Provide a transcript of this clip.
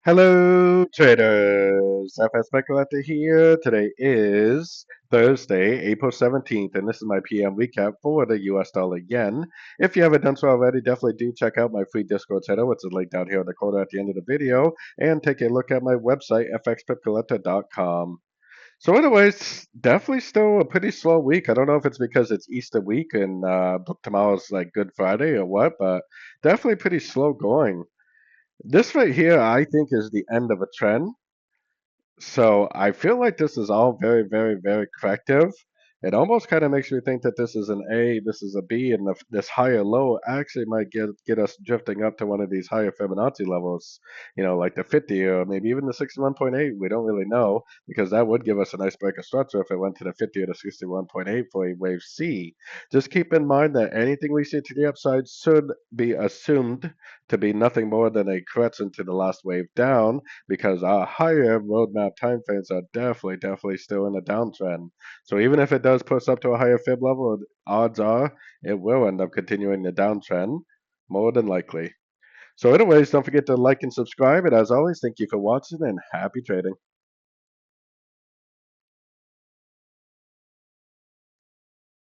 Hello, traders. FX Pip Collector here. Today is Thursday, April 17th, and this is my PM recap for the US dollar yen. If you haven't done so already, definitely do check out my free Discord channel, which is linked down here in the corner at the end of the video, and take a look at my website, fxpipcollector.com. So, anyways, definitely still a pretty slow week. I don't know if it's because it's Easter week and tomorrow's like Good Friday or what, but definitely pretty slow going. This right here, I think, is the end of a trend. So I feel like this is all very, very, very corrective. It almost kind of makes me think that this is an A, this is a B, and this higher low actually might get us drifting up to one of these higher Fibonacci levels, like the 50 or maybe even the 61.8. We don't really know because that would give us a nice breaker structure if it went to the 50 or the 61.8 for a wave C. Just keep in mind that anything we see to the upside should be assumed to be nothing more than a correction to the last wave down because our higher roadmap timeframes are definitely still in a downtrend. So even if it does push up to a higher fib level, odds are it will end up continuing the downtrend more than likely. So anyways, don't forget to like and subscribe. And as always, thank you for watching and happy trading.